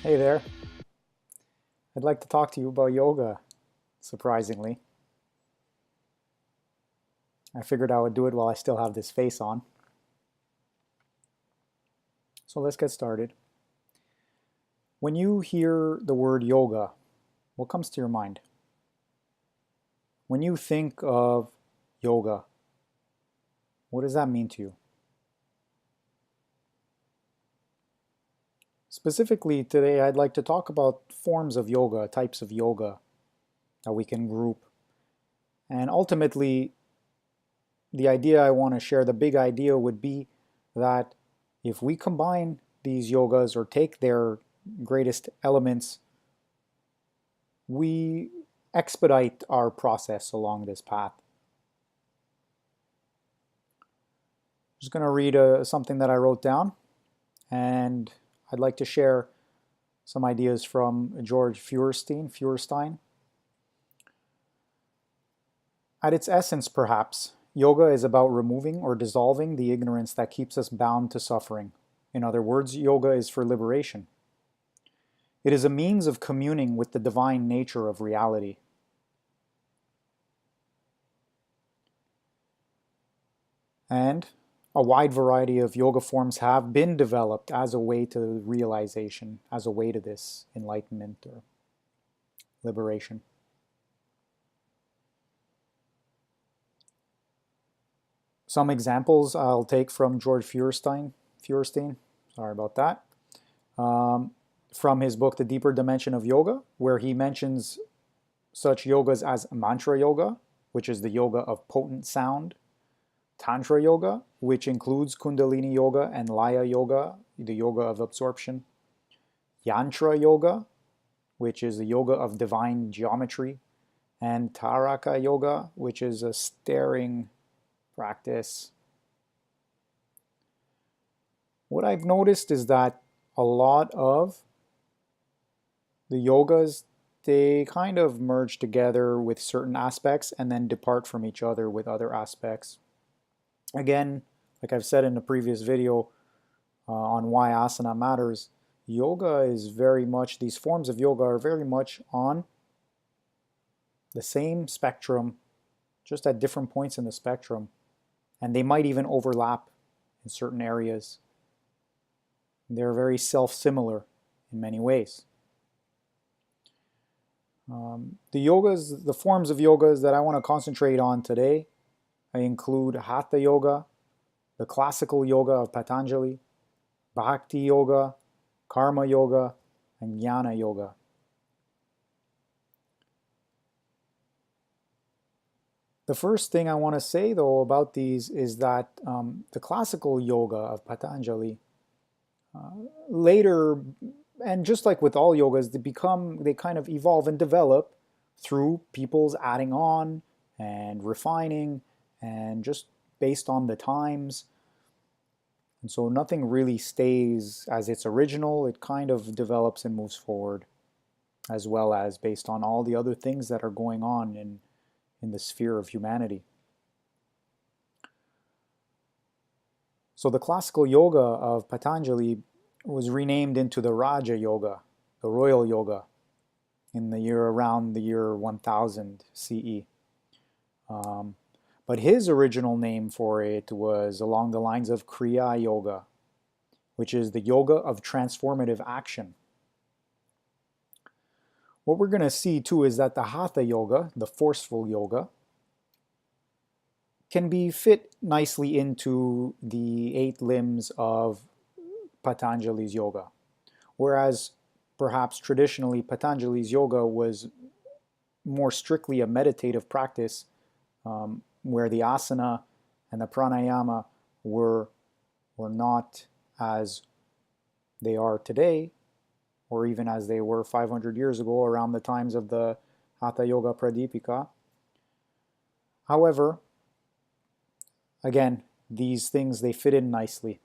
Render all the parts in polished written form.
Hey there. I'd like to talk to you about yoga, surprisingly. I figured I would do it while I still have this face on. So let's get started. When you hear the word yoga, what comes to your mind? When you think of yoga, what does that mean to you? Specifically, today I'd like to talk about forms of yoga, types of yoga that we can group. And ultimately, the idea I want to share, the big idea would be that if we combine these yogas or take their greatest elements, we expedite our process along this path. I'm just going to read something that I wrote down, and I'd like to share some ideas from George Feuerstein. At its essence, perhaps, yoga is about removing or dissolving the ignorance that keeps us bound to suffering. In other words, yoga is for liberation. It is a means of communing with the divine nature of reality. And a wide variety of yoga forms have been developed as a way to realization, as a way to this enlightenment or liberation. Some examples I'll take from George Feuerstein, sorry about that, from his book, The Deeper Dimension of Yoga, where he mentions such yogas as mantra yoga, which is the yoga of potent sound, Tantra Yoga, which includes Kundalini Yoga and Laya Yoga, the yoga of absorption, Yantra Yoga, which is the yoga of divine geometry, and Taraka Yoga, which is a staring practice. What I've noticed is that a lot of the yogas, they kind of merge together with certain aspects and then depart from each other with other aspects. Again, like I've said in the previous video on why asana matters, yoga is very much, these forms of yoga are very much on the same spectrum, just at different points in the spectrum. And they might even overlap in certain areas. They're very self-similar in many ways. The forms of yogas that I want to concentrate on today, I include Hatha Yoga, the classical yoga of Patanjali, Bhakti Yoga, Karma Yoga, and Jnana Yoga. The first thing I want to say, though, about these is that the classical yoga of Patanjali later, and just like with all yogas, they kind of evolve and develop through people's adding on and refining and just based on the times. And so nothing really stays as its original. It kind of develops and moves forward, as well as based on all the other things that are going on in the sphere of humanity. So the classical yoga of Patanjali was renamed into the Raja Yoga, the Royal Yoga, in the year around the year 1000 CE. But his original name for it was along the lines of Kriya Yoga, which is the yoga of transformative action. What we're going to see too is that the Hatha Yoga, the forceful yoga, can be fit nicely into the 8 limbs of Patanjali's yoga. Whereas perhaps traditionally Patanjali's yoga was more strictly a meditative practice where the asana and the pranayama were not as they are today, or even as they were 500 years ago around the times of the Hatha Yoga Pradipika. However, again, these things, they fit in nicely.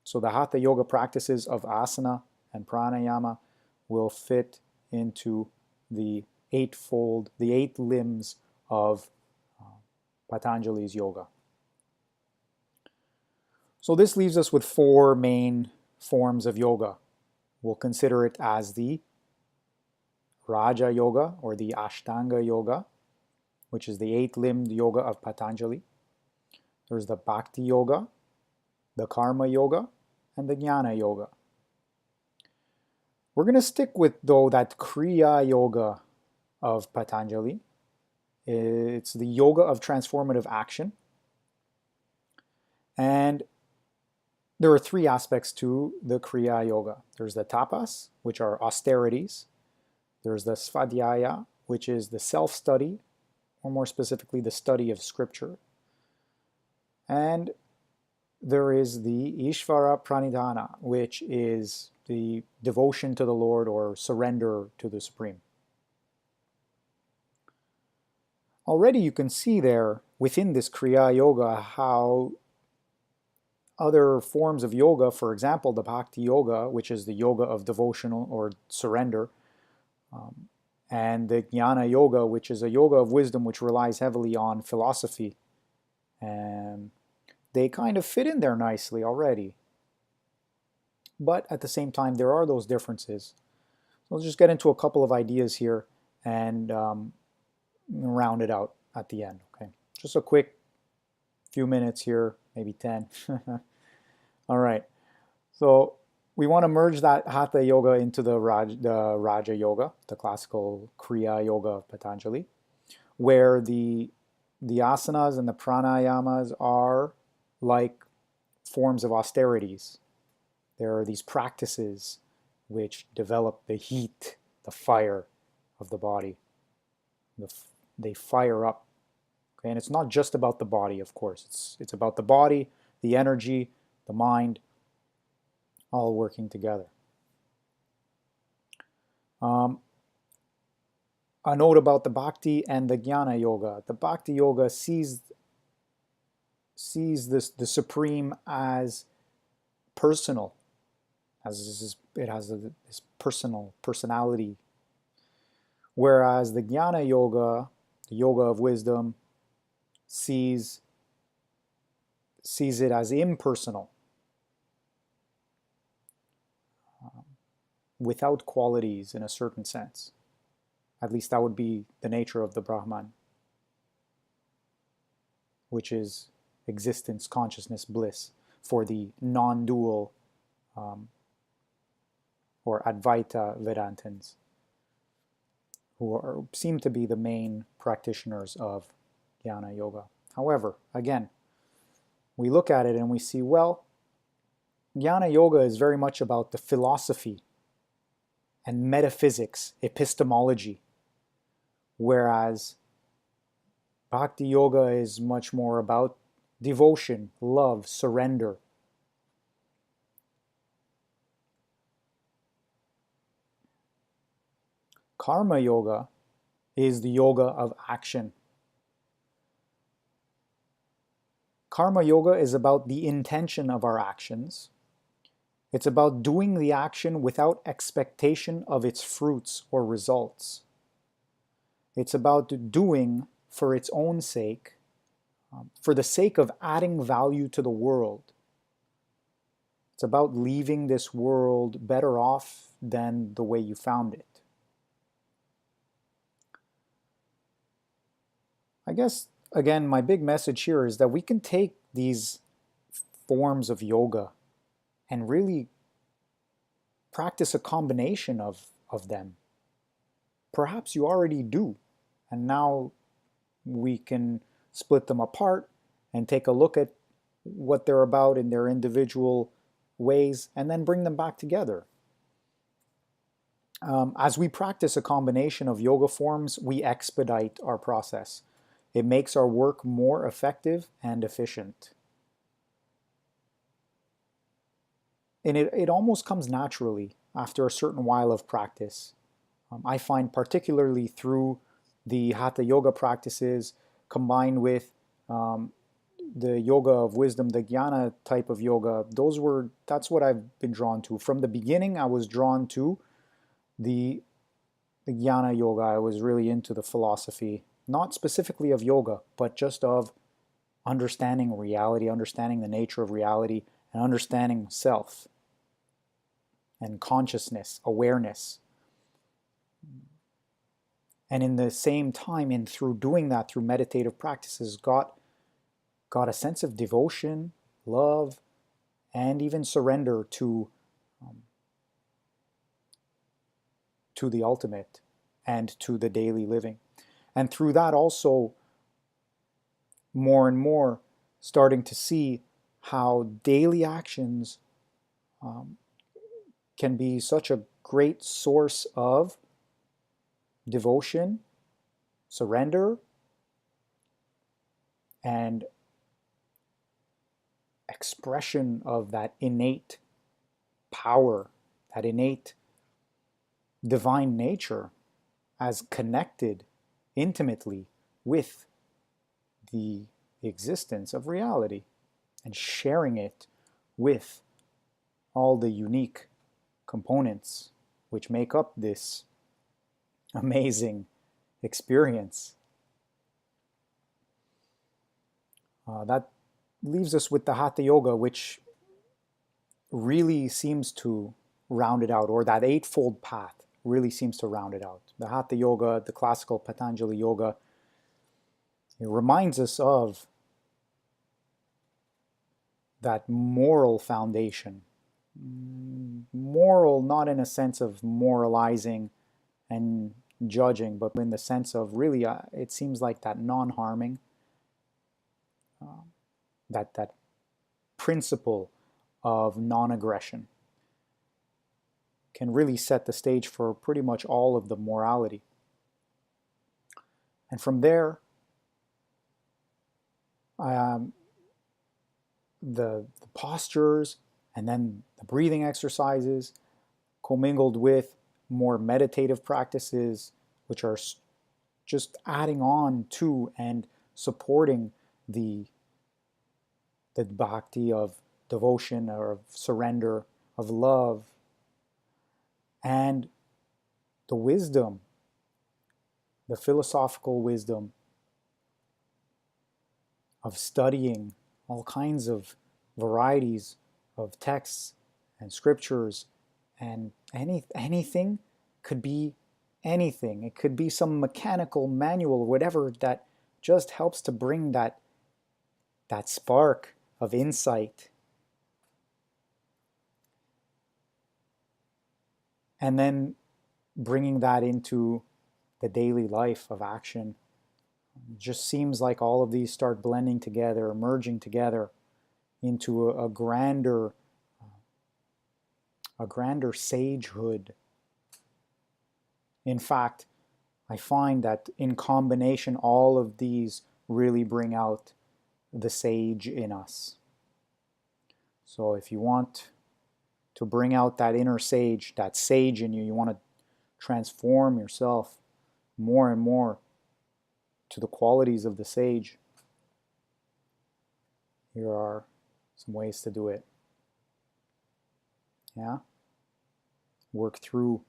So the Hatha Yoga practices of asana and pranayama will fit into the 8 limbs of Patanjali's yoga. So this leaves us with 4 main forms of yoga. we'll consider it as the Raja Yoga or the Ashtanga Yoga, which is the eight-limbed yoga of Patanjali. There's the Bhakti Yoga, the Karma Yoga, and the Jnana Yoga. We're going to stick with, though, that Kriya Yoga of Patanjali. It's the yoga of transformative action. And there are three aspects to the Kriya Yoga. There's the tapas, which are austerities. There's the svadhyaya, which is the self-study, or more specifically, the study of scripture. And there is the Ishvara Pranidhana, which is the devotion to the Lord or surrender to the Supreme. Already you can see there within this Kriya Yoga how other forms of yoga, for example, the Bhakti Yoga, which is the yoga of devotional or surrender, and the Jnana Yoga, which is a yoga of wisdom which relies heavily on philosophy, and they kind of fit in there nicely already. But at the same time, there are those differences. So I'll just get into a couple of ideas here and round it out at the end. Okay, just a quick few minutes here, maybe 10. All right, so we want to merge that Hatha Yoga into the Raja Yoga, the classical Kriya Yoga of Patanjali, where the asanas and the pranayamas are like forms of austerities. There are these practices which develop the heat, the fire of the body. They fire up. Okay? And it's not just about the body, of course. It's about the body, the energy, the mind, all working together. A note about the Bhakti and the Jnana Yoga. The Bhakti Yoga sees the Supreme as personal, it has this personality, whereas the Jnana Yoga, the yoga of wisdom, sees it as impersonal, without qualities in a certain sense. At least that would be the nature of the Brahman, which is existence, consciousness, bliss, for the non-dual or Advaita Vedantins, who seem to be the main practitioners of Jnana Yoga. However, again, we look at it and we see, well, Jnana Yoga is very much about the philosophy and metaphysics, epistemology, whereas Bhakti Yoga is much more about devotion, love, surrender. Karma Yoga is the yoga of action. Karma Yoga is about the intention of our actions. It's about doing the action without expectation of its fruits or results. It's about doing for its own sake, for the sake of adding value to the world. It's about leaving this world better off than the way you found it. I guess, again, my big message here is that we can take these forms of yoga and really practice a combination of them. Perhaps you already do, and now we can split them apart and take a look at what they're about in their individual ways and then bring them back together. As we practice a combination of yoga forms, we expedite our process. It makes our work more effective and efficient. And it almost comes naturally after a certain while of practice. I find particularly through the Hatha Yoga practices combined with the yoga of wisdom, the Jnana type of yoga, that's what I've been drawn to. From the beginning, I was drawn to the Jnana Yoga. I was really into the philosophy, not specifically of yoga, but just of understanding reality, understanding the nature of reality, and understanding self. and consciousness, awareness. And in the same time, in through doing that, through meditative practices, got a sense of devotion, love, and even surrender to the ultimate and to the daily living. And through that also, more and more, starting to see how daily actions can be such a great source of devotion, surrender, and expression of that innate power, that innate divine nature as connected intimately with the existence of reality and sharing it with all the unique components which make up this amazing experience. That leaves us with the Hatha Yoga, which really seems to round it out, or that eightfold path really seems to round it out. The Hatha Yoga, the classical Patanjali Yoga, it reminds us of that moral foundation. Moral, not in a sense of moralizing and judging, but in the sense of really, it seems like that non-harming, that principle of non-aggression can really set the stage for pretty much all of the morality. And from there, the postures and then the breathing exercises commingled with more meditative practices, which are just adding on to and supporting the bhakti of devotion or of surrender, of love, and the wisdom, the philosophical wisdom of studying all kinds of varieties of texts and scriptures, and anything could be anything. It could be some mechanical manual or whatever that just helps to bring that spark of insight. And then bringing that into the daily life of action. It just seems like all of these start blending together, merging together into a grander sagehood. In fact, I find that in combination, all of these really bring out the sage in us. So if you want to bring out that inner sage, that sage in you, you want to transform yourself more and more to the qualities of the sage, here are some ways to do it. Yeah? Work through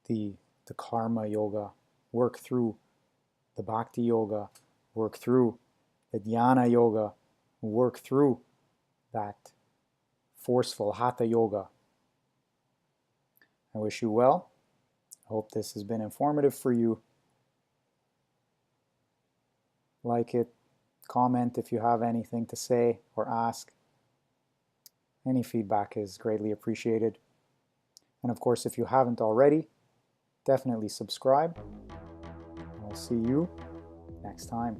the karma yoga, work through the bhakti yoga, work through the jnana yoga, work through that forceful hatha yoga. I wish you well. I hope this has been informative for you. Like it, comment if you have anything to say or ask. Any feedback is greatly appreciated. And of course, if you haven't already, definitely subscribe. I'll see you next time.